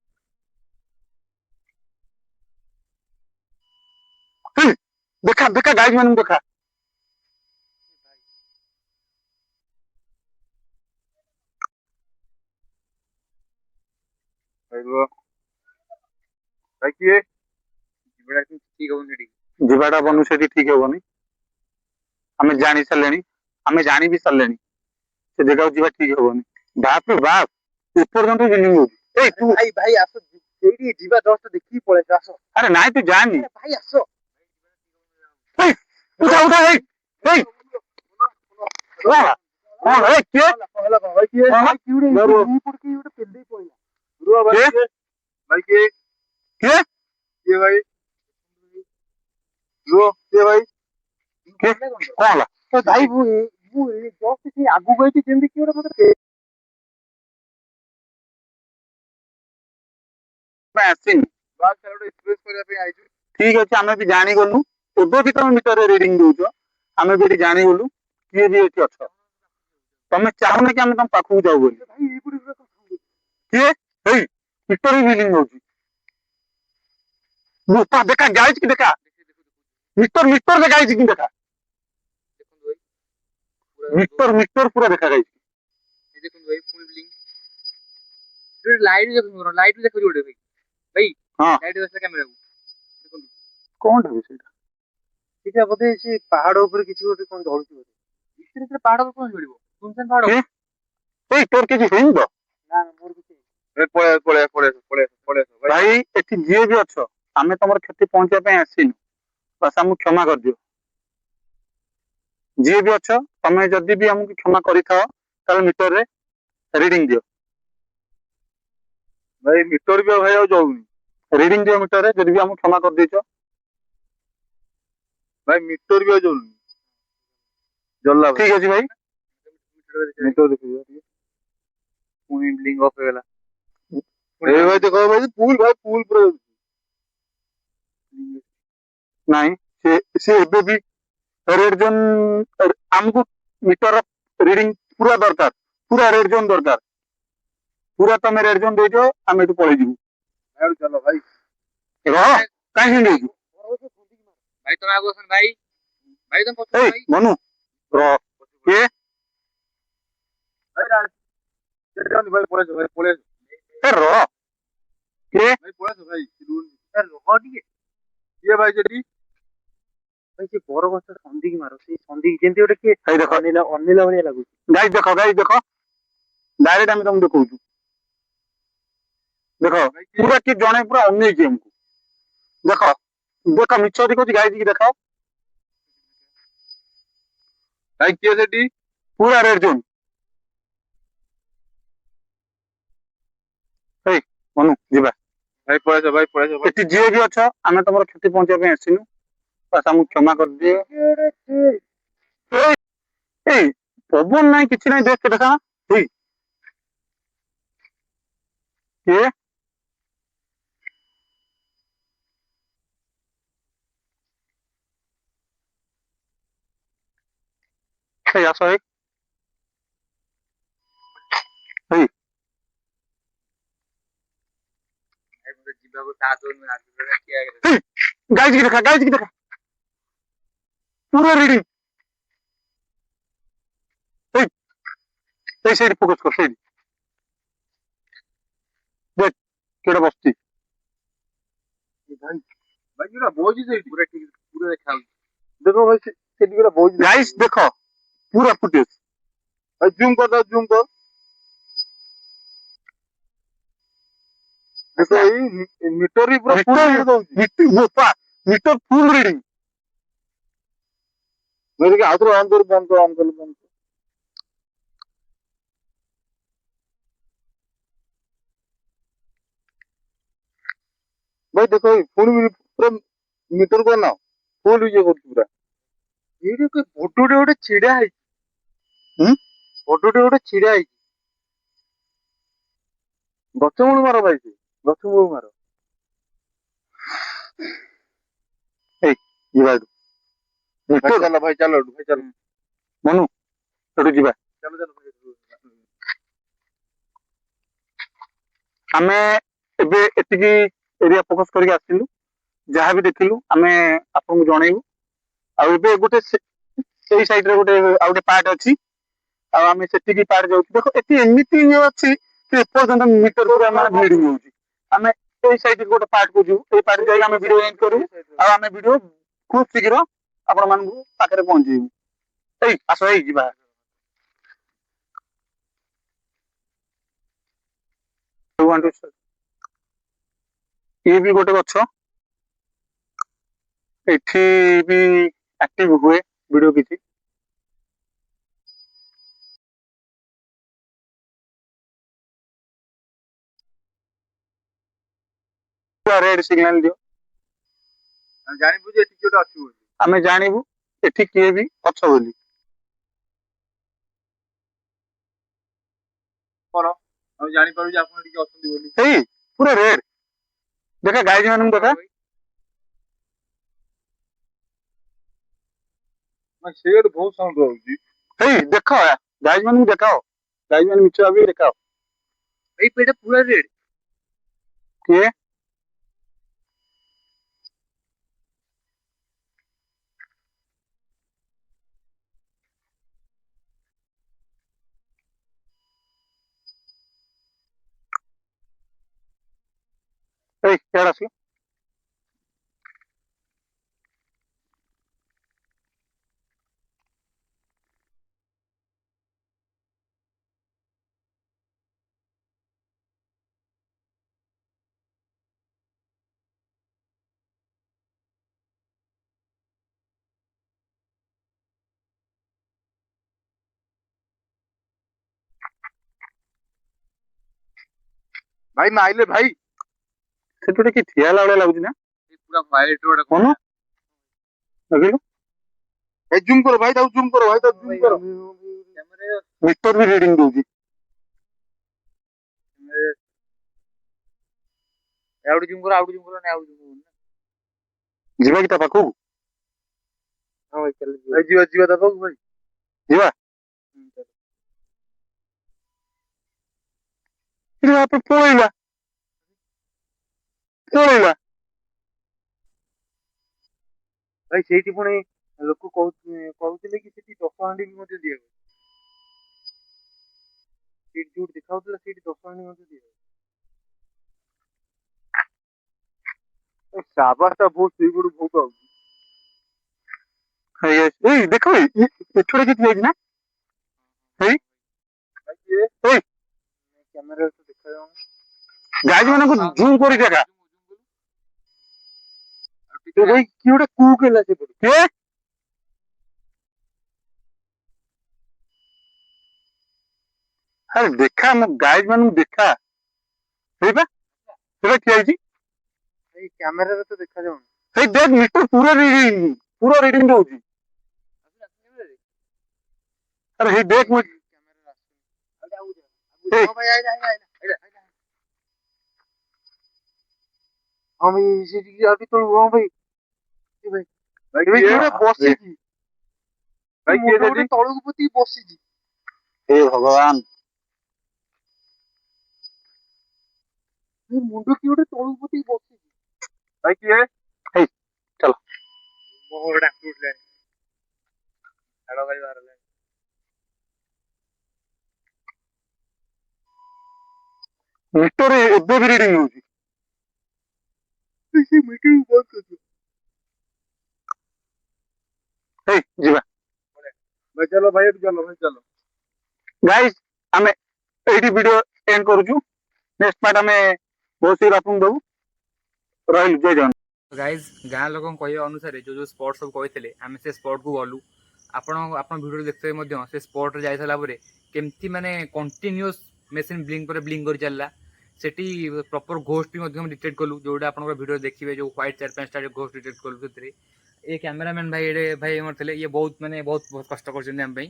ହେଇ, ଦେଖା ଦେଖା ଗାଇଜ ମାନଙ୍କୁ ଦେଖା। ଭାଇ ରୁହ ଭାଇ କିଏ ଠିକ ହଉନି ସେଠି ଯିବାଟା ବନୁ ସେଠି ଠିକ ହବନି। ଆମେ ଜାଣି ସାରିଲେଣି, ଆମେ ଜାଣି ବି ସାରିଲେଣି ସେ ଜାଗାକୁ ଯିବା ଠିକ ହବନି। ବାପ ରେ ବାପ, ଏପର୍ଯ୍ୟନ୍ତ ବିଲିଂ ହଉଛି। ଏଇ ତୁ, ଭାଇ ଭାଇ ଆସ ସେଇଠି ଯିବା ଜଷ୍ଟ ଦେଖିକି ପଳେଇ ଆସ ଆରେ ନାଇଁ ତୁ ଜାଣି। ଭାଇ ଆସ ହେଇ, ଉଠା ଉଠା। ହେଇ ହେଇ, କଣ କଣ ହେଇ, କିଏ ହେଲା କଣ ଭାଇ କିଏ କଣ? ଭାଇ କିଏ ଗୋଟେ ରୁହ, ପଡକି ଗୋଟେ ପେନ୍ଦେଇ ପଇଲା ରୁହ ଭାଇ କିଏ? କିଏ ଭାଇ କିଏ କିଏ କିଏ ଭାଇ ରୁହ କିଏ ଭାଇ କିଏ କଣ ହେଲା? ଭାଇ ମୁଁ ଜଷ୍ଟ ସେ ଆଗକୁ ହେଇଛି ଯେମିତି କିଏ ଗୋଟେ ମତେ ପାଇଁ ଆସିନି। ବାସ୍ ଗୋଟେ ଏକ୍ସପ୍ରେସ କରିବା ପାଇଁ ଆଇଛୁ ଠିକ ଅଛି, ଆମେ ବି ଜାଣିଗଲୁ। ଏବେ ବି ତମେ ମିଟରରେ ରିଡିଂ ଦଉଛ, ଆମେ ବି ଏଠି ଜାଣିଗଲୁ କିଏ ବି ଏଠି ଅଛ। ତମେ ଚାହୁଁନ କି ଆମେ ତମ ପାଖକୁ ଯାଉ ବୋଲି। ଭାଇ ଏଇପଟେ କିଏ ହେଇ, ମିଟର ବି ବିଲିଂ ହଉଛି। ମୋପା ଦେଖା ଯାଇଛି କି ଦେଖା, ମିଟର ମିଟର ଦେଖା ଯାଇଛି କି ଦେଖା, ଦେଖନ୍ତୁ ଭାଇ ମିଟର ମିଟର ପୁରା ଦେଖା ଯାଇଛି। ଦେଖନ୍ତୁ ଭାଇ ଫୁଲ ବ୍ଲିଙ୍ଗ ଲାଇଟ ଦେଖନ୍ତୁ ଲାଇଟ ଦେଖୁଛି ଗୋଟେ ଭାଇ ଭାଇ ହଁ, ଲାଇଟ ବସିଲା କ୍ୟାମେରାକୁ ଦେଖନ୍ତୁ କଣଟା ବି ସେଇଟା? ସେଇଟା ବୋଧେ ସେ ପାହାଡ ଉପରେ କିଛି ଗୋଟେ କଣ ଝଳୁଛି ବୋଧେ ଭିତରେ ପାହାଡ ଉପରେ କଣ ଝଳିବ ସୁନସାନ ପାହାଡ କିଏ? ଏଇ ତୋର କିଛି ହେଇନି ତ? ନା ମୋର କିଛି ପଳେଇ ଭାଇ ଏଠି ଯିଏ ବି ଅଛ, ଆମେ ତମର କ୍ଷତି ପହଞ୍ଚିବା ପାଇଁ ଆସିନୁ, ବାସ୍ ଆମକୁ କ୍ଷମା କରିଦିଅ। ଯିଏ ବି ଅଛ, ତମେ ଯଦି ବି ଆମକୁ କ୍ଷମା କରିଥାଅ ତାହେଲେ ମିଟରରେ ରିଡିଂ ଦିଅ। ଭାଇ ମିଟର ବି ଭାଇ ଆଉ ଯାଉନି ରିଡିଂ ଦିଅ ମିଟରରେ, ଯଦି ବି ଆମକୁ କ୍ଷମା କରିଦେଇଛ। ଭାଇ ମିଟର ବି ଆଉ ଯାଉନି ଜଲ୍ଲା ଠିକ ଅଛି ଭାଇ, ମିଟର ଦେଖିବ ପୁଣି ବ୍ଲିଙ୍ଗ ଅଫ୍ ହେଇଗଲା ଏ ଭାଇ ଦେଖ ଭାଇ ପୁଲ ପୁରା ନାଇଁ ସେ ଏବେ ବି ରେଡ ଜୋନ୍, ଆମକୁ ମିଟର ରିଡିଂ ପୁରା ଦରକାର, ପୁରା ରେଡ ଜୋନ୍ ଦରକାର। ପୁରା ତମେ ରେଡ ଜୋନ୍ ଦେଇଦିଅ, ଆମେ ଏଠୁ ପଳେଇଯିବୁ। ଚାଲ ଭାଇ ରହ, କାହିଁକି ନେଇଛୁ? ଭାଇ ତମେ ଆଗକୁ ଆସନ୍ତୁ ଭାଇ ଭାଇ ତମେ ପଛକୁ ଏଇ ଭାଇ ମନୁ, ରହ। କିଏ ଭାଇ ଭାଇ ପଳେଇ ଭାଇ ପଳେଇ ଏ ରହ, କିଏ ଭାଇ ପଳେଇ ଭାଇ ରହ ଟିକେ କିଏ ଭାଇ ସେଠି ଭାଇ ସେ ବର ଗଛ ସନ୍ଧିକି ମାର ସେଇ ସନ୍ଧିକି ଯେମିତି ଗୋଟେ କିଏ ଭାଇ ଦେଖ ଅନିଲା ଭଳିଆ ଲାଗୁଛି। ଗାଇସ୍ ଦେଖ ଡାଇରେକ୍ଟ ଆମେ ତମକୁ ଦେଖଉଛୁ ଦେଖ ପୁରା କିଏ ଜଣେ ପୁରା ଅନେଇଛି ଆମକୁ ଦେଖ ଦେଖ ମିଛ କହୁଛି ଗାଇସ୍ କି ଦେଖ ଭାଇ କିଏ ସେଠି ପୁରା ରେଡ୍ ଜୋନ୍। ହେଇ ମନୁ ଯିବା ଭାଇ ପଳେଇଛ ଏଠି ଯିଏ ବି ଅଛ ଆମେ ତମର କ୍ଷତି ପହଞ୍ଚିବା ପାଇଁ ଆସିନୁ ବାସ୍ ଆମକୁ କ୍ଷମା କରିଦିଅ। ଏଇ ଏଇ ପବନ ନାହିଁ କିଛି ନାହିଁ ଦେଖ ଦେଖା ହେଇ କିଏ ହେଇ ଆସ ହେଇ ହେଇ ଯିବାକୁ ସାହାଯ୍ୟ ହେଇ ଗାଇଜ କି ଦେଖା ପୁରା ରେଡି ହେଇ ହେଇ ସେଇଠି ଫୋକସ୍ କର ସେଇଠି ଦେখ କେଡେ ବସିଛି ଭାଇ ଯୋଉଟା ବଇଛି ସେଇଠି ପୁରା ଠିକ ପୁରା ଦେଖାଯାଉଛି। ଦେଖ ଭାଇ ସେଠି ଗୋଟେ ବଇଛି ଗାଇସ୍ ଦେଖ ପୁରା ଫୁଟେଜ ଭାଇ ଜୁମ୍ କରିଦବ ଜୁମ୍ କର। ଦେଖ ଏଇ ମିଟର ବି ପୁରା ଫୁଲ ରେଡି ଦଉଛି। ମିଟର ଫୁଲ ରିଡିଂ ଭାଇ ଦେଖି ଆଉଥରେ ଅନ୍ କରି ବନ୍ଦ କର ଅନ୍ କର ବନ୍ଦ କର। ଭାଇ ଦେଖ ପୁଣି ପୁରା ମିଟର କର ନା ଫୁଲ ଇଏ କରୁଛି ପୁରା। ଏଇଠି ବଡଟେ ଗୋଟେ ଛିଡା ହେଇଛି ବଡଟେ ଗୋଟେ ଛିଡା ହେଇଛି ଗଛ ମୂଳ ମାର ଭାଇ ସେ ଗଛ ମୂଳ ମାର। ଏଇ ଯିବା ଏଠୁ ଭାଇ ଚାଲ ଭାଇ ଚାଲ ଏଠୁ ଭାଇ ଚାଲ ମନୁ ଏଠୁ ଯିବା ଚାଲ ଚାଲ ଭାଇ ଆମେ ଏବେ ଏତିକି ଏରିଆ ଫୋକସ୍ କରିକି ଆସିଲୁ ଯାହା ବି ଦେଖିଲୁ ଆମେ ଆପଣଙ୍କୁ ଜଣେଇବୁ ଆଉ ଏବେ ଗୋଟେ ସେଇ ସାଇଡ୍ ରେ ଗୋଟେ ଆଉ ଗୋଟେ ପାର୍ଟ ଅଛି ଆଉ ଆମେ ସେତିକି ପାର୍ଟ ଯାଉଛୁ ଦେଖ ଏଠି ଏମିତି ଇଏ ଅଛି ଯେ ଏପର୍ଯ୍ୟନ୍ତ ମିଟର ପୁରା ମାନେ ବ୍ଲିଡିଂ ହଉଛି ଆମେ ଏଇ ସାଇଡ୍ ଗୋଟେ ପାର୍ଟ କୁ ଯିବୁ ଏଇ ପାର୍ଟ ଯାଇକି ଆମେ ଭିଡିଓ ଏଣ୍ଡ କରିବୁ ଆଉ ଆମେ ଭିଡିଓ ଖୁବ୍ ଶୀଘ୍ର ଆପଣ ମାନଙ୍କୁ ପାଖରେ ପହଞ୍ଚେଇବୁ ଏଇ ଆସ ଏଇ ଯିବା ଇଏ ବି ଗୋଟେ ଗଛ ଏଠି ବି ଆକ୍ଟିଭ ହୁଏ ଭିଡିଓ କିଛି ରେଡ୍ ସିଗ୍ନାଲ ଦିଅ ଜାଣିବୁ ଯେ ଏଠି ଗୋଟେ ଅଛି ବୋଲି ଆମେ ଜାଣିବୁ ଏଠି କିଏ ବି ଅଛ ବୋଲି କର ଆମେ ଜାଣିପାରୁ ଯେ ଆପଣ ଟିକେ ଅଛନ୍ତି ବୋଲି। ଏଇ ପୁରା ରେଡ୍ ଦେଖା ଗାଇଜ ମାନଙ୍କୁ ଦେଖା ସେଇଆଡୁ ବହୁତ ସାଉଣ୍ଡ ହଉଛି। ଏଇ ଦେଖ ଗାଇଜ ମାନଙ୍କୁ ଦେଖାଅ ଗାଇଜ ମାନେ ମିଛ ଭାବି ଦେଖାଅ ଏଇ ପେଟ ପୁରା ରେଡ୍ କିଏ ଏଇ ଇଆଡେ ଆସିଲ ଭାଇ ମାଇଲେ ଭାଇ ସେଠି ଗୋଟେ କିଏ ଠିଆ ହେଲା ଭଳିଆ ଲାଗୁଛି ନା ପୁରା ହ୍ୱାଇଟ୍ ଗୋଟେ କଣ ଦେଖିଲୁ ଭାଇ ଜୁମ୍ କର ଭାଇ ତାକୁ ଜୁମ୍ କର ଭାଇ ତାକୁ ଜୁମ୍ କର ମିଟର ବି ରିଡିଂ ଦଉଛି ଆଉ ଜୁମ୍ କର ଆଉ ଜୁମ୍ କର ନା ଆଉ ଜୁମ୍ କର ଯିବା କି ତା ପାଖକୁ ହଁ ଭାଇ ଚାଲ ଭାଇ ଯିବା ଯିବା ତା ପାଖକୁ ଭାଇ ଯିବା ପଳେଇଲା ପଳେଇଲା ଭାଇ ସେଇଠି ପୁଣି ଲୋକ କହୁଥିଲେ କି ସେଠି 10 ହାଣ୍ଡି ବି ମଧ୍ୟ ଦିଆହୁଏ ସେଇଠି ଯୋଉଠି ଦେଖାଉଥିଲା ସେଇଠି 10 ହାଣ୍ଡି ମଧ୍ୟ ଦିଆହୁଏ ଆବାଜ ଟା ବହୁତ ସେଇପଟୁ ବହୁତ ଆଉଛି Hey guys, ଏଇ ଦେଖ ଏଠୁରେ କିଛି ଯାଇଛି ନା ହେଇ ଏଇ କ୍ୟାମେରାରେ ତ ଦେଖାଯାଉନି। ଗାଇଜ ମାନଙ୍କୁ ଜୁମ୍ କରି ଦେଖା ଏ ଭାଇ କିଏ ଗୋଟେ କୁକ୍ ହେଲା ସେପଟେ। କିଏ ଆରେ ଦେଖା ଆମ ଗାଇଜ ମାନଙ୍କୁ ଦେଖା ହେଇପା ସେଟା ଠିଆ ହେଇଛି ଭାଇ କ୍ୟାମେରାରେ ତ ଦେଖାଯାଉନି। ସେଇ ଦେଖ ମିଟର ପୁରା ରିଡିଂ ଦଉଛି ଆରେ ହେଇ ଦେଖ କ୍ୟାମେରାରେ ଆସୁନି। ଏଇ ହଁ ଭାଇ ଆଇଲା ଆଇଲା ଆଇଲା ଆଇଲା ଆଇଲା। ହଁ ଭାଇ ସେଠିକି ଆଉ ଟିକେ ତଳକୁ ହଁ ଭାଇ। ଏ ଭାଇ ଭାଇ କିଏ କିଏ? ଗୋଟେ ବସିଛି। ଭାଇ କିଏ ମୁଣ୍ଡ ଗୋଟେ ସେଠି? ତଳକୁ ପୋତିକି ବସିଛି। ହେ ଭଗବାନ ଏ ମୁଣ୍ଡ କିଏ ଗୋଟେ ତଳକୁ ପୋତିକି ବସିଛି। ଭାଇ କିଏ ହେଇ ଚାଲ ମୋ ଘର ଡାକି ଉଠିଲାଣି। ଛାଡ଼ ଭାଇ ବାହାରିଲାଣି। ମିଟର ଏବେ ବି ରିଡିଂ ହଉଛି ସେ ମିଟିଂ ବନ୍ଦ କରିଦିଅ। ହେଇ ଯିବା ଭାଇ ଚାଲ ଭାଇ ଏଠୁ ଚାଲ ଭାଇ ଚାଲ। ଗାଇଜ ଆମେ ଏଇଠି ଭିଡିଓ ଏଣ୍ଡ କରୁଛୁ ନେକ୍ସଟ ପାର୍ଟ ଆମେ ବହୁତ ଶୀଘ୍ର ଆପଣଙ୍କୁ ଦବୁ ରହିଲୁ ଜୟ ଜଗନ୍ନାଥ ଗାଇଜ୍ ଗାଁ ଲୋକଙ୍କ କହିବା ଅନୁସାରେ ଯେଉଁ ସ୍ପଟ୍ ସବୁ କହିଥିଲେ ଆମେ ସେ ସ୍ପଟ୍କୁ ଗଲୁ। ଆପଣ ଭିଡ଼ିଓରେ ଦେଖିଥିବେ ମଧ୍ୟ ସେ ସ୍ପଟ୍ରେ ଯାଇସାରିଲା ପରେ କେମିତି ମାନେ କଣ୍ଟିନ୍ୟୁଅସ୍ ମେସିନ୍ ବ୍ଲିଙ୍କ୍ ପରେ ବ୍ଲିଙ୍କ୍ କରି ଚାଲିଲା। ସେଠି ପ୍ରପର ଘୋଷ୍ଟ ବି ମଧ୍ୟ ଡିଟେକ୍ଟ କଲୁ ଯେଉଁଟା ଆପଣଙ୍କର ଭିଡ଼ିଓ ଦେଖିବେ ଯେଉଁ ହ୍ୱାଇଟ୍ 4-5ଟା ଘୋଷ୍ଟ ଡିଟେକ୍ଟ କଲୁ ସେଥିରେ। ଏ କ୍ୟାମେରାମ୍ୟାନ୍ ଭାଇ ଏଡ଼େ ଭାଇ ଆମର ଥିଲେ ଇଏ ବହୁତ କଷ୍ଟ କରିଛନ୍ତି ଆମ ପାଇଁ।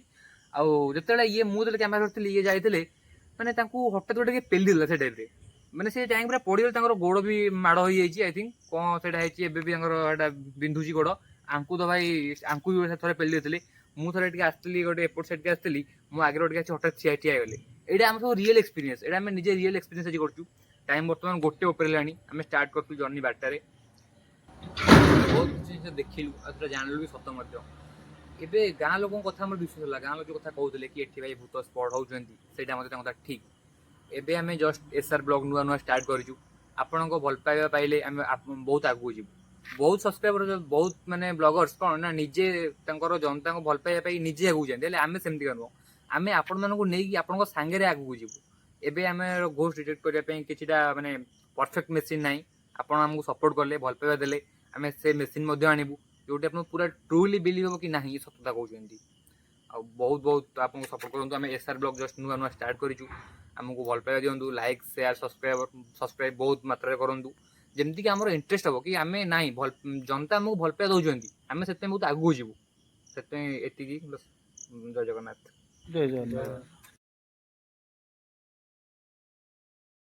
ଆଉ ଯେତେବେଳେ ମୁଁ ଯେତେବେଳେ କ୍ୟାମେରା ଧରିଥିଲି ଇଏ ଯାଇଥିଲେ ମାନେ ତାଙ୍କୁ ହଠାତ୍ ଗୋଟେ ପେଲି ଦେଲା ସେ ଟାଇପ୍ରେ ମାନେ ସେ ଯାଇକି ପୁରା ପଡ଼ିଗଲେ ତାଙ୍କର ଗୋଡ଼ ବି ମାଡ଼ ହେଇଯାଇଛି ଆଇ ଥିଙ୍କ କ'ଣ ସେଇଟା ହେଇଛି ଏବେ ବି ତାଙ୍କର ଏଇଟା ବିନ୍ଧୁଛି ଗୋଡ଼। ଆଙ୍କୁ ତ ଭାଇ ଆଙ୍କୁ ବି ଥରେ ପେଲି ଦେଇଥିଲେ। ମୁଁ ଥରେ ଟିକେ ଆସିଥିଲି ଗୋଟେ ଏପଟ ସାଇଡ଼୍କି ଆସିଥିଲି ମୋ ଆଗରେ ଗୋଟେ କିଛି ହଠାତ୍ ଠିଆ ହେଇଗଲେ। ଏଇଟା ଆମ ସବୁ ରିଏଲ୍ ଏକ୍ସପିରିଏନ୍ସ ଏଇଟା ଆମେ ନିଜେ ରିଏଲ୍ ଏକ୍ସପିରିଏନ୍ସ ଆଜି କରୁଛୁ। ଟାଇମ୍ ବର୍ତ୍ତମାନ 1 ଉପରେ ହେଲାଣି ଆମେ ଷ୍ଟାର୍ଟ କରିଥିଲୁ ଜର୍ଣ୍ଣି 12ଟାରେ। ବହୁତ କିଛି ଜିନିଷ ଦେଖିଲୁ ଆଉ ସେଟା ଜାଣିଲୁ ବି ସତ ମଧ୍ୟ। ଏବେ ଗାଁ ଲୋକଙ୍କ କଥା ଆମର ବିଶ୍ୱାସ ହେଲା ଗାଁ ଲୋକ ଯୋଉ କଥା କହୁଥିଲେ କି ଏଠି ଭାଇ ଭୂତ ସ୍ପଟ୍ ହେଉଛନ୍ତି ସେଇଟା ମଧ୍ୟ ତାଙ୍କ କଥା ଠିକ୍। ଏବେ ଆମେ ଜଷ୍ଟ SR ବ୍ଲଗ୍ ନୂଆ ଷ୍ଟାର୍ଟ କରିଛୁ। ଆପଣଙ୍କ ଭଲ ପାଇବା ପାଇଲେ ଆମେ ବହୁତ ଆଗକୁ ଯିବୁ। ବହୁତ ସବସ୍କ୍ରାଇବର ବହୁତ ମାନେ ବ୍ଲଗର୍ସ କ'ଣ ନା ନିଜେ ତାଙ୍କର ଜନତାଙ୍କୁ ଭଲ ପାଇବା ପାଇଁ ନିଜେ ଆଗକୁ ଯାଆନ୍ତି ହେଲେ ଆମେ ସେମିତିକା ନୁହଁ। ଆମେ ଆପଣମାନଙ୍କୁ ନେଇକି ଆପଣଙ୍କ ସାଙ୍ଗରେ ଆଗକୁ ଯିବୁ। ଏବେ ଆମେ ଘୋଷ୍ଟ ଡିଟେକ୍ଟ କରିବା ପାଇଁ କିଛିଟା ମାନେ ପରଫେକ୍ଟ ମେସିନ୍ ନାହିଁ। ଆପଣ ଆମକୁ ସପୋର୍ଟ କଲେ ଭଲ ପାଇବା ଦେଲେ ଆମେ ସେ ମେସିନ୍ ମଧ୍ୟ ଆଣିବୁ ଯେଉଁଠି ଆପଣଙ୍କୁ ପୁରା ଟ୍ରୁଲି ବିଲିଭ୍ ହେବ କି ନାହିଁ ସତତା କହୁଛନ୍ତି। ଆଉ ବହୁତ ଆପଣଙ୍କୁ ସପୋର୍ଟ କରନ୍ତୁ। ଆମେ SR ବ୍ଲଗ୍ ଜଷ୍ଟ ନୂଆ ଷ୍ଟାର୍ଟ କରିଛୁ। ଆମକୁ ଭଲ ପାଇବା ଦିଅନ୍ତୁ ଲାଇକ୍ ସେୟାର ସବସ୍କ୍ରାଇବ୍ ବହୁତ ମାତ୍ରାରେ କରନ୍ତୁ ଯେମିତିକି ଆମର ଇଣ୍ଟରେଷ୍ଟ ହେବ କି ଆମେ ନାହିଁ ଜନତା ଆମକୁ ଭଲ ପାଇବା ଦେଉଛନ୍ତି ଆମେ ସେଥିପାଇଁ ବହୁତ ଆଗକୁ ଯିବୁ। ସେଥିପାଇଁ ଏତିକି ଜୟ ଜଗନ୍ନାଥ। ଜୟ ଜଗନ୍ନାଥ।